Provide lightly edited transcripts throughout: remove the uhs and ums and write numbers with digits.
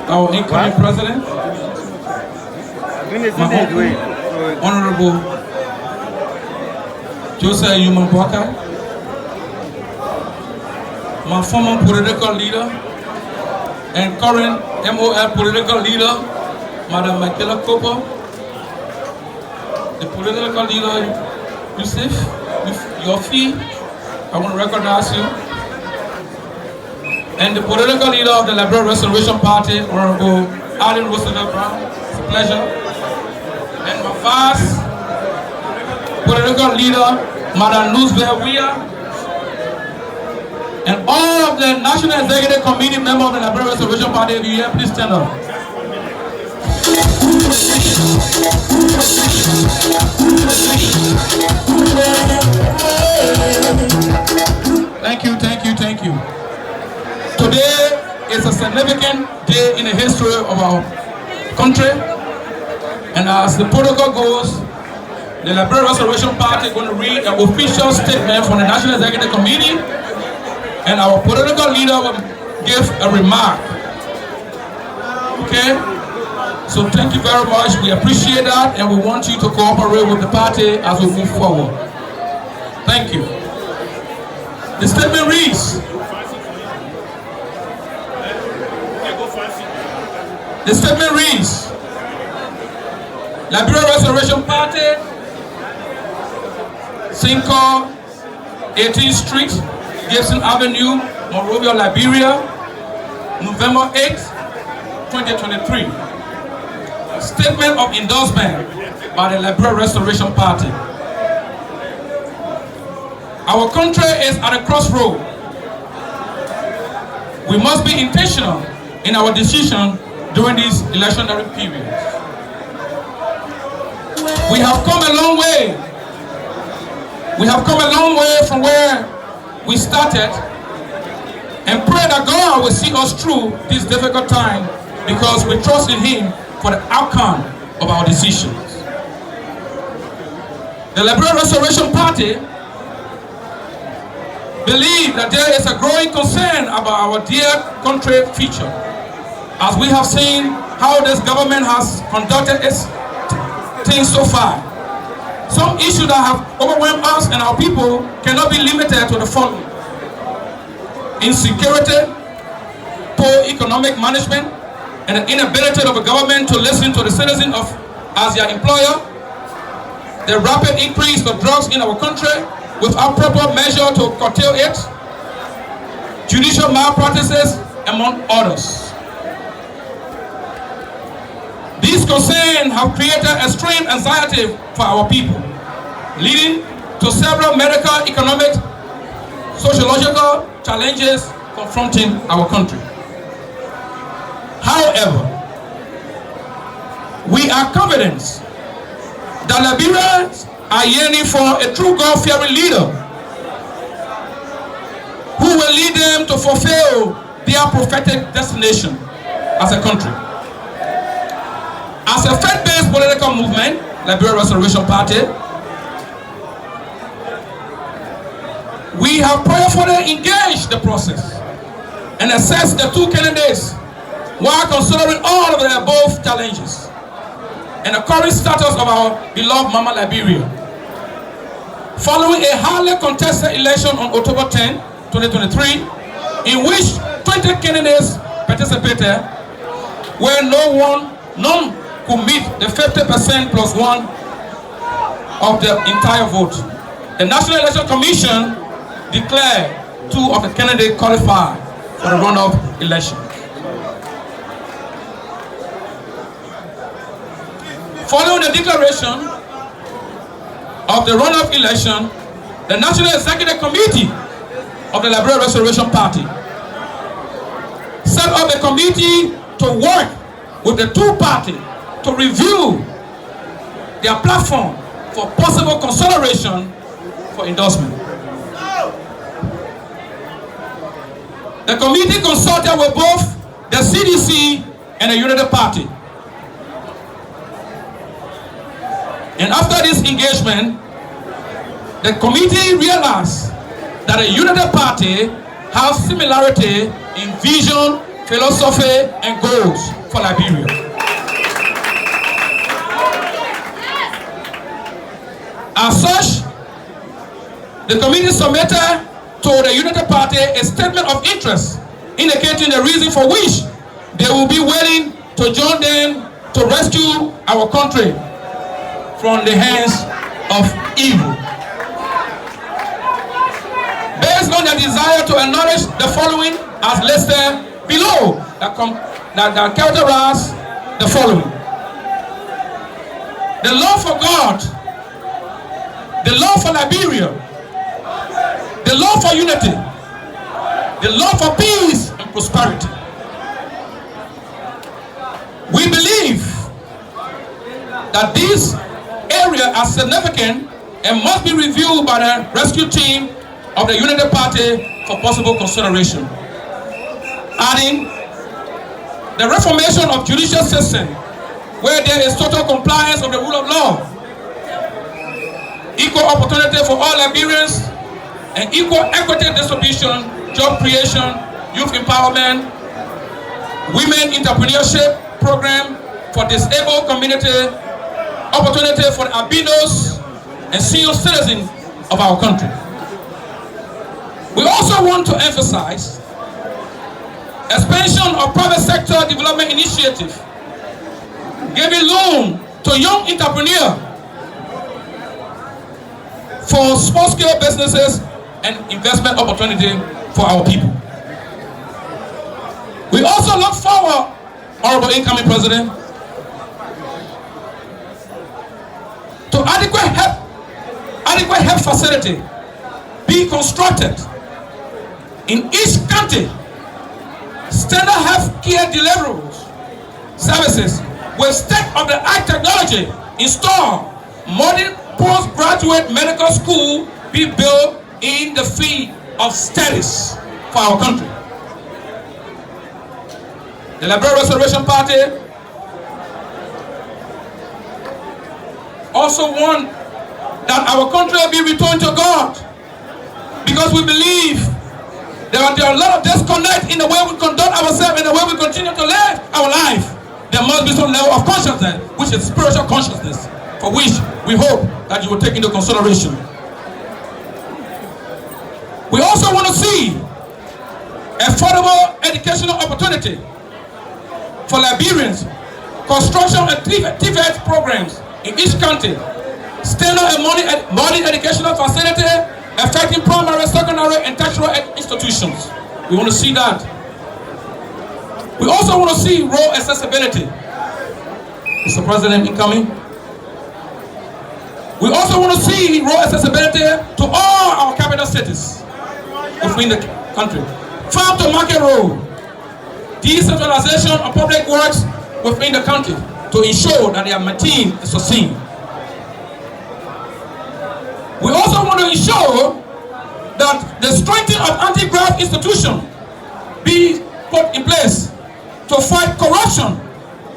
Our incoming president, Honorable Joseph Human Boakai, my former political leader and current MOL political leader, Madam Michaela Cooper, the political leader, Yusuf, with your fee, I want to recognize you, and the political leader of the Liberal Restoration Party, Honorable Allen Roosevelt Brown. It's a pleasure. And my vice political leader, Madam Luzbel Weir, and all of the National Executive Committee members of the Liberal Restoration Party. If you're here, please stand up. Thank you, thank you, thank you. Today is a significant day in the history of our country, and as the protocol goes, the Liberal Restoration Party is going to read an official statement from the National Executive Committee, and our political leader will give a remark. Okay? So thank you very much. We appreciate that, and we want you to cooperate with the party as we move forward. Thank you. The statement reads, Liberal Restoration Party, Cinco, 18th Street, Gibson Avenue, Monrovia, Liberia, November 8, 2023. Statement of endorsement by the Liberal Restoration Party. Our country is at a crossroad. We must be intentional in our decision during these electionary periods. We have come a long way. We have come a long way from where we started, and pray that God will see us through this difficult time because we trust in Him for the outcome of our decisions. The Liberal Restoration Party believes that there is a growing concern about our dear country future, as we have seen how this government has conducted its things so far. Some issues that have overwhelmed us and our people cannot be limited to the following: insecurity, poor economic management, and the inability of the government to listen to the citizens as their employer, the rapid increase of drugs in our country without proper measure to curtail it, judicial malpractices, among others. These concerns have created extreme anxiety for our people, leading to several medical, economic, sociological challenges confronting our country. However, we are confident that Liberians are yearning for a true God-fearing leader who will lead them to fulfill their prophetic destination as a country. As a faith-based political movement, Liberal Restoration Party, we have prayerfully engaged the process and assessed the two candidates while considering all of the above challenges and the current status of our beloved Mama Liberia. Following a highly contested election on October 10, 2023, in which 20 candidates participated, where none could meet the 50% plus one of the entire vote, the National Election Commission declared two of the candidates qualified for the runoff election. Following the declaration of the runoff election, the National Executive Committee of the Liberal Restoration Party set up a committee to work with the two parties to review their platform for possible consideration for endorsement. The committee consulted with both the CDC and the Unity Party. And after this engagement, the committee realized that the United Party have similarity in vision, philosophy, and goals for Liberia. As such, the committee submitted to the United Party a statement of interest indicating the reason for which they will be willing to join them to rescue our country from the hands of evil. Based on their desire to acknowledge the following as listed below, that characterize the following: the love for God, the love for Liberia, the love for unity, the love for peace and prosperity. We believe that these areas are significant and must be reviewed by the rescue team of the Unity Party for possible consideration. Adding, the reformation of judicial system where there is total compliance of the rule of law, equal opportunity for all Liberians, and equal equity distribution, job creation, youth empowerment, women entrepreneurship program for disabled community, opportunity for albinos and senior citizens of our country. We also want to emphasize expansion of private sector development initiative, giving loan to young entrepreneurs for small-scale businesses and investment opportunity for our people. We also look forward, Honorable Incoming President, to adequate health facility be constructed in each county, standard health care delivery services with state-of-the-art technology installed, modern postgraduate medical school be built in the field of studies for our country. The Liberia Restoration Party also want that our country be returned to God, because we believe there are a lot of disconnect in the way we conduct ourselves and the way we continue to live our life. There must be some level of consciousness, which is spiritual consciousness, for which we hope that you will take into consideration. We also want to see affordable educational opportunity for Liberians, construction and TVET programs in each county, standard and modern educational facility affecting primary, secondary, and tertiary institutions. We want to see that. We also want to see road accessibility. Mr. President, incoming. We also want to see road accessibility to all our capital cities within the country. Farm to market road, decentralization of public works within the country to ensure that they are maintained and sustained. We also want to ensure that the strengthening of anti-graft institutions be put in place to fight corruption,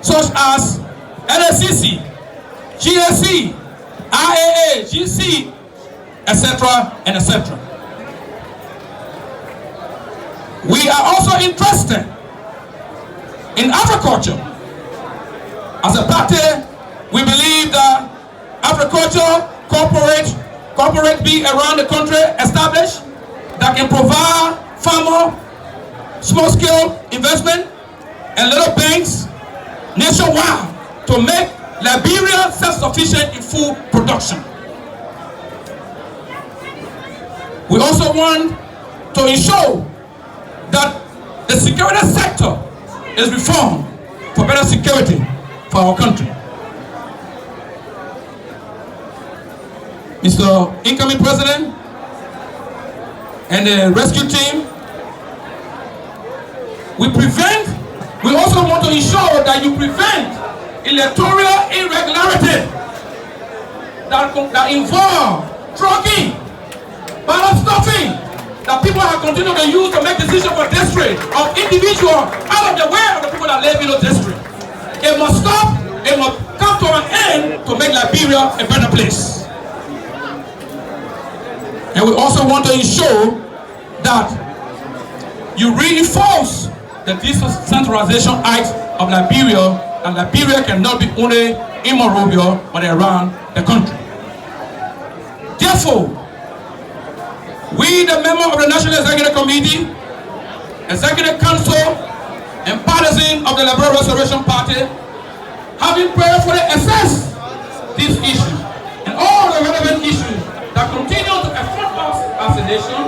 such as LSCC, GSC, IAA, GC, etc. and etc. We are also interested in agriculture. As a party, we believe that agriculture corporate be around the country established that can provide farmer small-scale investment and little banks nationwide to make Liberia self-sufficient in food production. We also want to ensure that the security sector is reformed for better security for our country. Mr. Incoming President and the rescue team, we also want to ensure that you prevent electoral irregularity that involve trucking, ballot stuffing, that people have continued to use to make decisions for district of individuals out of the way of the people that live in the district. It must stop, it must come to an end to make Liberia a better place. And we also want to ensure that you reinforce the decentralization act of Liberia, and Liberia cannot be only in Monrovia but around the country. Therefore, we, the member of the National Executive Committee, Executive Council, and partisan of the Liberal Restoration Party, having prayerfully assessed these issues and all the relevant issues that continue to affect us as a nation,